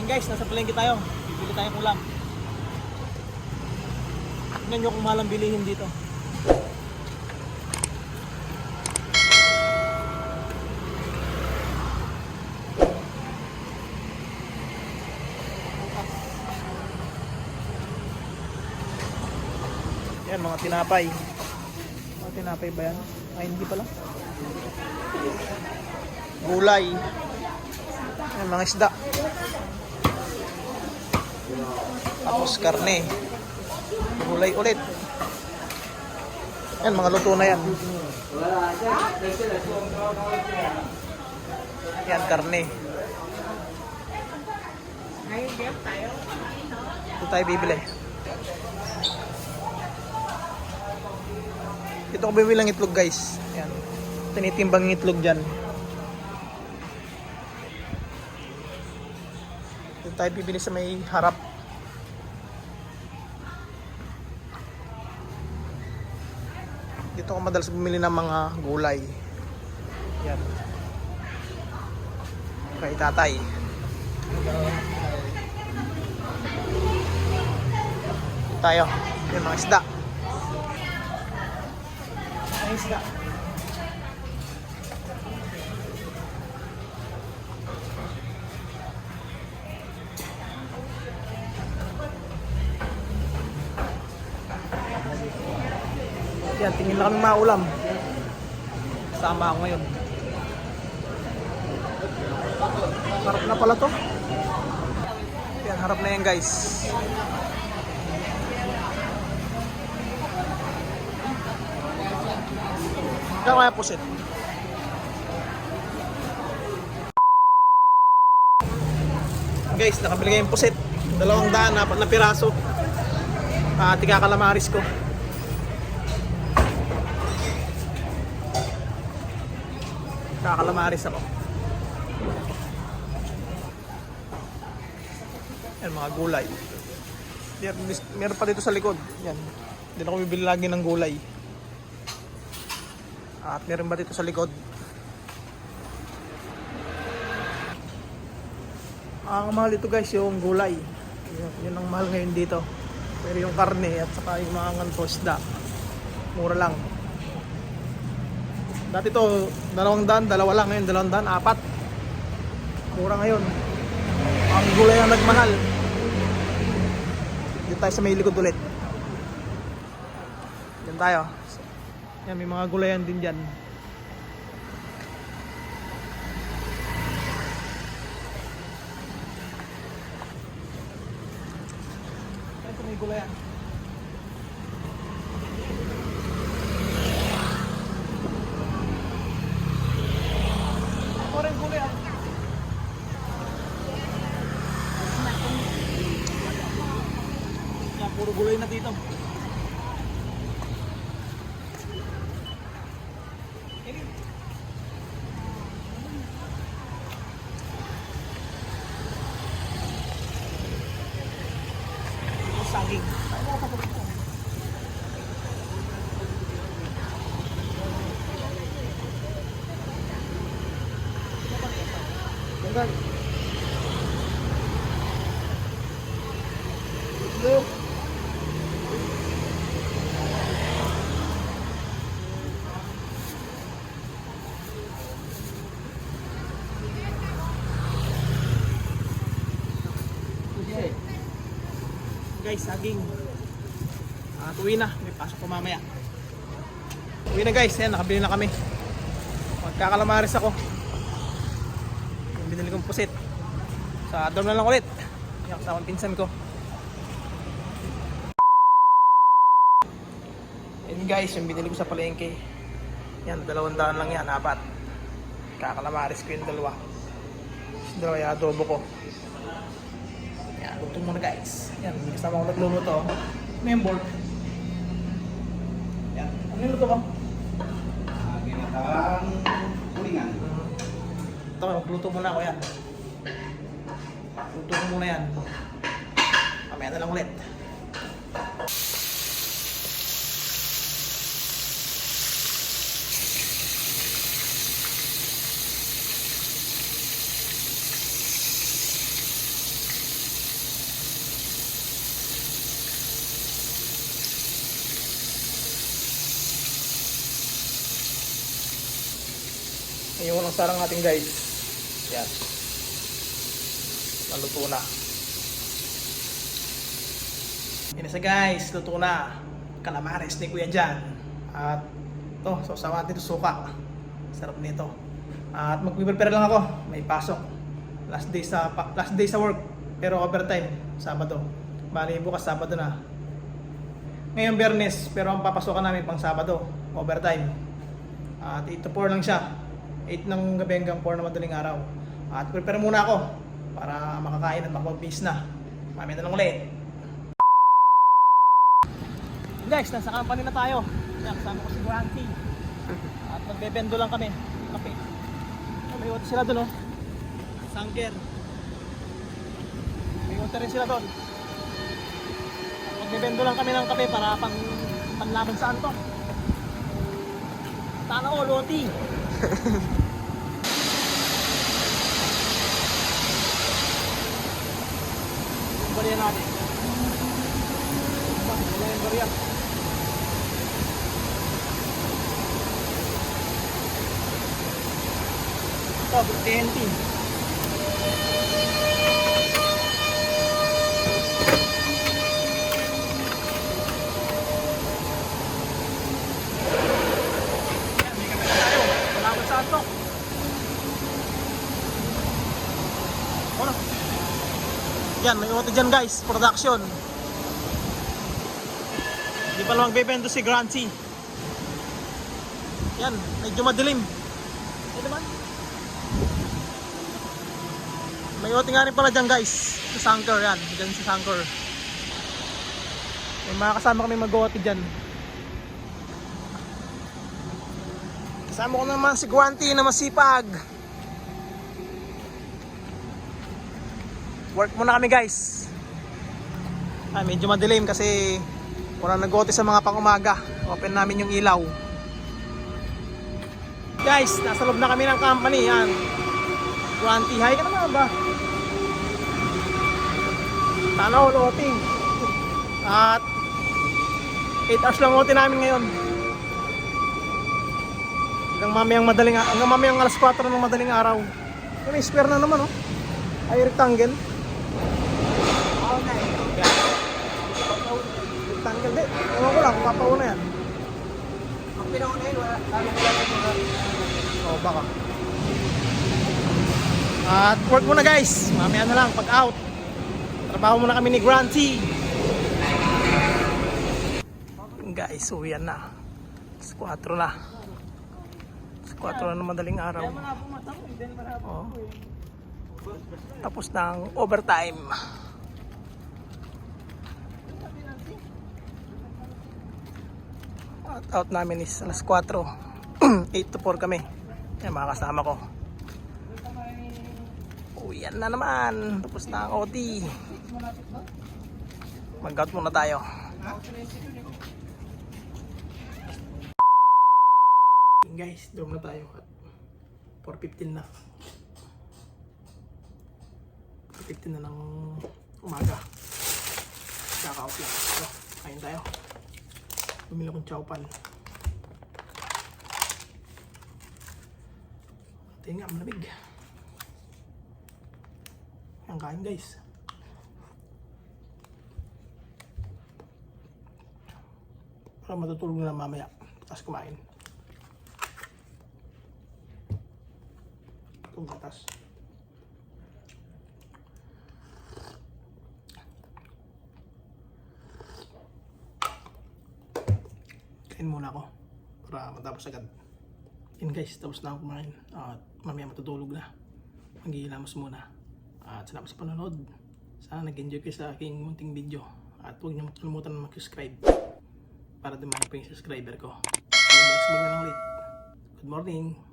Guys, nasa palengke tayo. Bibili tayong ulam. Tingnan nyo kung mahal ang bilihin dito. Yan, mga tinapay. Mga tinapay ba yan? Ay, hindi pala. Gulay. Yan, mga isda. Tapos karne. Gulay ulit. Yan, mga luto na yan. Yan, karne. Ito tayo bibili. Ito ko bibili ng itlog, guys. Yan. Tinitimbang ng itlog dyan. Ito tayo bibili sa may harap. Dito ako madalas bumili ng mga gulay. Yan. Kay tatay. Tayo. Yung mga isda. Mga isda. Yan, tingin na kami maulam. Sama ako ngayon. Harap na pala to. Yan, harap na yan, guys. Kaya kaya pusit. Guys, nakabili kayong pusit. 200, 4 na piraso. Tiga kalamaris ko. Kakalamaris ako. Yan, mga gulay. Meron pa dito sa likod. Yan. Hindi na ako bibili lagi ng gulay. At meron ba dito sa likod? Ang mahal dito, guys, yung gulay. Yun ang mahal ngayon dito. Pero yung karne at saka yung mga isda, mura lang. Dati to 200, dalawa lang. Ngayon 200, 4. Mura ngayon. Ang gulay ang nagmahal. Dito tayo sa may likod ulit. Diyan tayo. Yan, may mga gulayan din dyan. Ito may gulayan. Ito rin gulayan. Yan, puro gulay na dito. Saging. Ganda. Look. Guys, saging. Uwi na, may pasok ko mamaya. Uwi na, guys, yan, nakabili na kami. Magkakalamaris ako. Yung binili kong pusit. Sa dorm na lang ulit. Yung kasama pinsan ko. Yan, guys, yung binili ko sa palengke. Yan, 200 lang yan, 4. Kakalamaris ko yung 2. Yung 2 yung adobo ko. Yan, luto muna, guys. Yan, kasama ko nagluluto. Member. Yan, ano yung luto ko? Ginatang kulingan. Ito, magluto muna ako yan. Luto ko muna yan. Mamaya na lang ulit. Ngayon walang sarang natin guys. Yan. Naluto na. Yan na siya guys. Luto na. Calamares ni Kuya Jan. At ito, sausawan natin ito suka. Sarap nito. At mag-prepare lang ako. May pasok. Last day sa work. Pero overtime. Sabado. Bali bukas Sabado na. Ngayon Biyernes. Pero ang papasokan namin pang Sabado. Overtime. At 8 to 4 lang siya. 8 ng gabi hanggang 4 na madaling araw. At prepare muna ako para makakain at makapag-bis na. Mamaya na lang ulit. Guys, nasa company na tayo. Yan, kasama ko si Guanti. At magbebendo lang kami. Kape. May water sila doon, oh. Sangker. May water rin sila doon. Magbebendo lang kami ng kape para panlaban saan to. Tana ko, loti. Balian natin. Balian yung bariya. Ito, TNT. Yan, may uto dyan guys, production. Hindi pa lang magbebendo si Grancy. Yan, medyo madilim. Yan naman. May uto nga rin pala dyan guys. Sa Sanker yan, dyan si Sanker. May mga kasama kami mag-uto dyan. Kasama ko naman si Grancy na masipag. Work muna kami guys. Medyo madilim kasi walang nag-ote sa mga pang-umaga. Open namin yung ilaw. Guys, nasa loob na kami ng company. Yan. Guanti, hi ka naman ba? Tanaw, loting. At 8 hours lang ote namin ngayon. Hanggang mamayang alas 4 ng madaling araw. May square na naman, oh. Ay, rectangle. Rectangle din. Ewan ko lang kung papauna yan. Ang pinauna yun, lalo ko lang yun. Oo, baka. At work muna guys. Mamaya na lang pag out. Trabaho muna kami ni Grancy. Guys, uwian na. 4 na. 4 na madaling araw. Oo. Tapos ng overtime. At out namin is alas 4. 8 to 4 kami. Yan mga kasama ko. Uwian na naman. Tapos na ang OT. Mag-out muna tayo. Guys, dorm na tayo at 4:15 na. 4:15 na ng umaga. Kaka-out lang. So, kain tayo. Bumili akong chowpan. Ito nga, malamig. Ang kain guys. Para matutulog na mamaya. Tapos kumain. Itong gatas. Kain muna ako para matapos agad. Yun guys, tapos na ako kumain. At mamaya matutulog na. Maghihilamos muna. At salamat sa panonood. Sana nag-enjoy kayo sa aking munting video. At huwag niyo makalimutan na mag-subscribe para dumami pa yung subscriber ko. So, next vlog na lang ulit. Good morning!